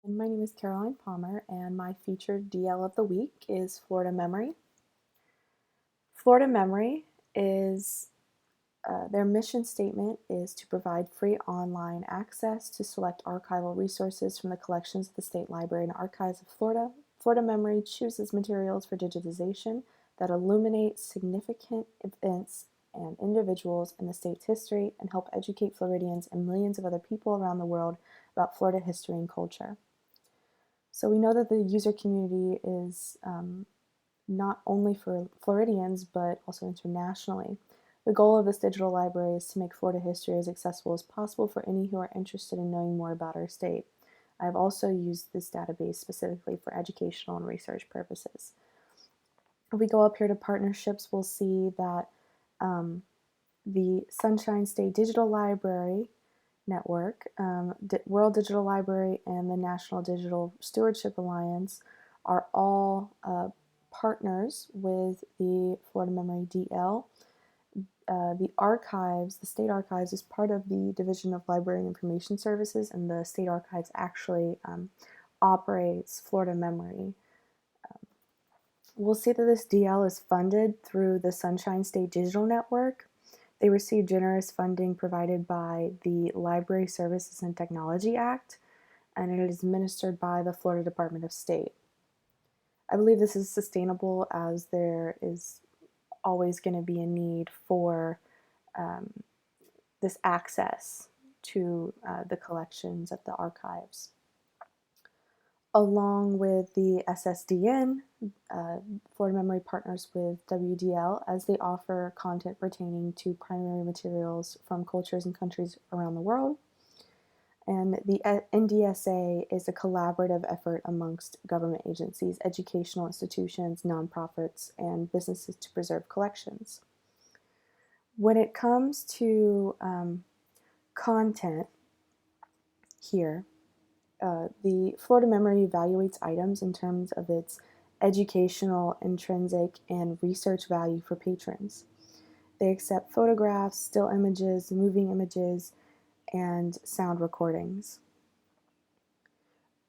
My name is Caroline Palmer, and my featured DL of the week is Florida Memory. Florida Memory is their mission statement is to provide free online access to select archival resources from the collections of the State Library and Archives of Florida. Florida Memory chooses materials for digitization that illuminate significant events and individuals in the state's history and help educate Floridians and millions of other people around the world about Florida history and culture. So we know that the user community is not only for Floridians, but also internationally. The goal of this digital library is to make Florida history as accessible as possible for any who are interested in knowing more about our state. I've also used this database specifically for educational and research purposes. If we go up here to partnerships, we'll see that the Sunshine State Digital Library Network, World Digital Library, and the National Digital Stewardship Alliance are all partners with the Florida Memory DL. The archives, the state archives, is part of the Division of Library and Information Services, and the state archives actually operates Florida Memory. We'll see that this DL is funded through the Sunshine State Digital Network. They receive generous funding provided by the Library Services and Technology Act, and it is administered by the Florida Department of State. I believe this is sustainable as there is always going to be a need for this access to the collections at the archives. Along with the SSDN, Florida Memory partners with WDL as they offer content pertaining to primary materials from cultures and countries around the world. And the NDSA is a collaborative effort amongst government agencies, educational institutions, nonprofits, and businesses to preserve collections. When it comes to content here, the Florida Memory evaluates items in terms of its educational, intrinsic, and research value for patrons. They accept photographs, still images, moving images, and sound recordings.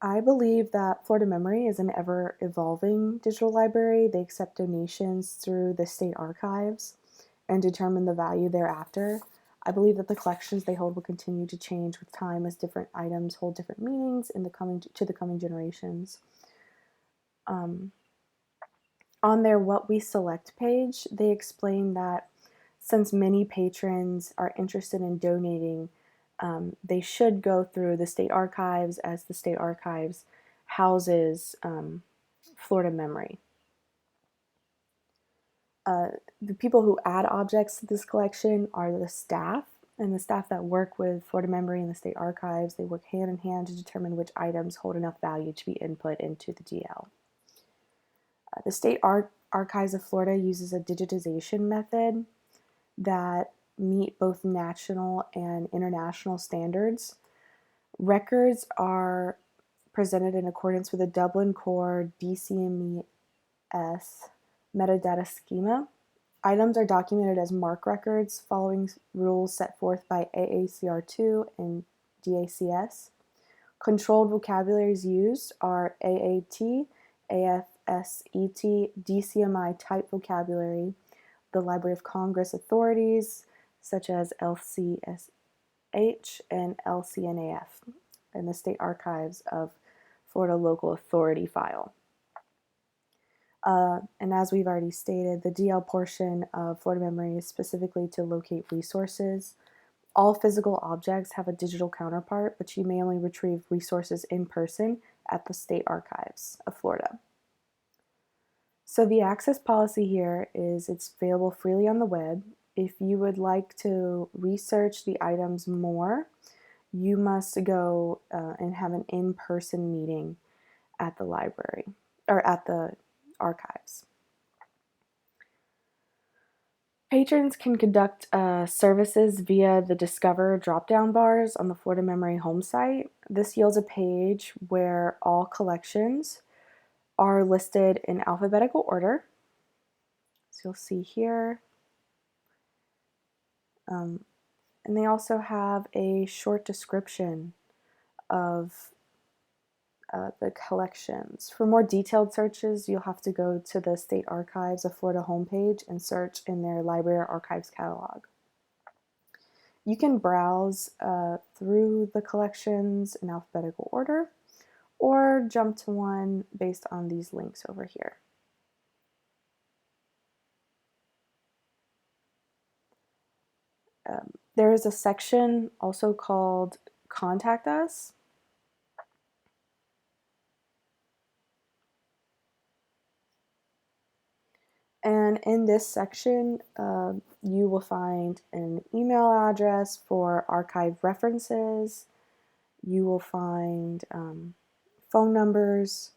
I believe that Florida Memory is an ever-evolving digital library. They accept donations through the state archives and determine the value thereafter. I believe that the collections they hold will continue to change with time as different items hold different meanings in the coming generations. On their What We Select page, they explain that since many patrons are interested in donating, they should go through the state archives, as the state archives houses Florida Memory. The people who add objects to this collection are the staff, and the staff that work with Florida Memory and the state archives. They work hand in hand to determine which items hold enough value to be input into the DL. The State Archives of Florida uses a digitization method that meet both national and international standards. Records are presented in accordance with the Dublin Core DCMES metadata schema. Items are documented as MARC records following rules set forth by AACR2 and DACS. Controlled vocabularies used are AAT, AFSET, DCMI type vocabulary, the Library of Congress authorities such as LCSH and LCNAF, and the State Archives of Florida Local Authority file. And as we've already stated, the DL portion of Florida Memory is specifically to locate resources. All physical objects have a digital counterpart, but you may only retrieve resources in person at the State Archives of Florida. So the access policy here is it's available freely on the web. If you would like to research the items more, you must go and have an in-person meeting at the library or at the archives. Patrons can conduct services via the Discover drop-down bars on the Florida Memory home site. This yields a page where all collections are listed in alphabetical order. So you'll see here. And they also have a short description of the collections. For more detailed searches, you'll have to go to the State Archives of Florida homepage and search in their Library Archives catalog. You can browse through the collections in alphabetical order or jump to one based on these links over here. There is a section also called Contact Us. And in this section, you will find an email address for archive references. You will find phone numbers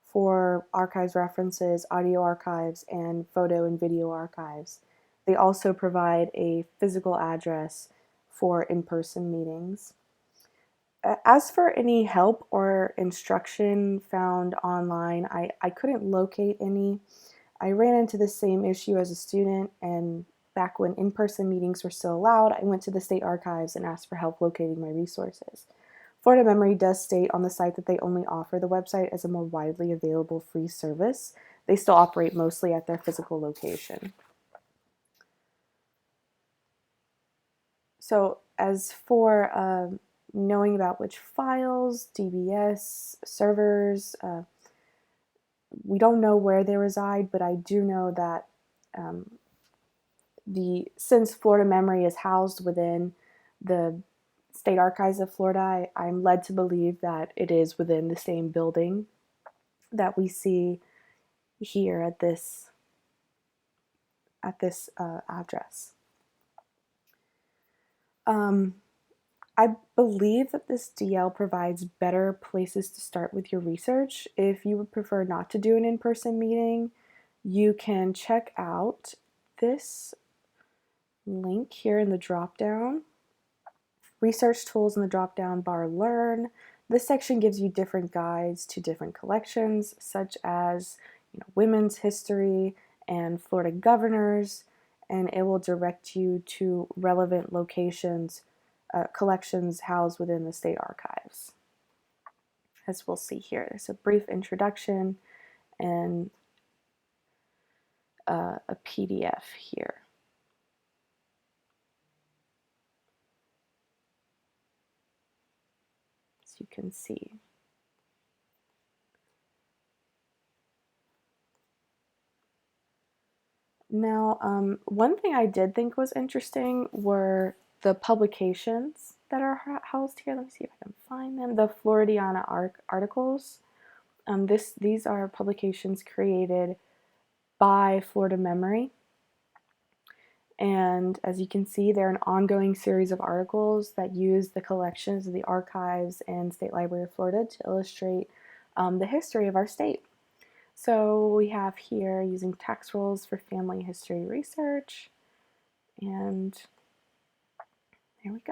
for archives references, audio archives, and photo and video archives. They also provide a physical address for in-person meetings. As for any help or instruction found online, I couldn't locate any. I ran into the same issue as a student, and back when in-person meetings were still allowed, I went to the state archives and asked for help locating my resources. Florida Memory does state on the site that they only offer the website as a more widely available free service. They still operate mostly at their physical location. So as for knowing about which files, DBS, servers, we don't know where they reside, but I do know that since Florida Memory is housed within the State Archives of Florida, I'm led to believe that it is within the same building that we see here at this address. I believe that this DL provides better places to start with your research. If you would prefer not to do an in-person meeting, you can check out this link here in the drop-down. Research tools in the drop-down bar, Learn. This section gives you different guides to different collections, such as women's history and Florida governors, and it will direct you to relevant locations, collections housed within the state archives. As we'll see here, there's a brief introduction and a PDF here. As you can see. Now, one thing I did think was interesting were the publications that are housed here. Let me see if I can find them. The Floridiana articles. These are publications created by Florida Memory. And as you can see, they're an ongoing series of articles that use the collections of the archives and State Library of Florida to illustrate the history of our state. So we have here using tax rolls for family history research, and there we go.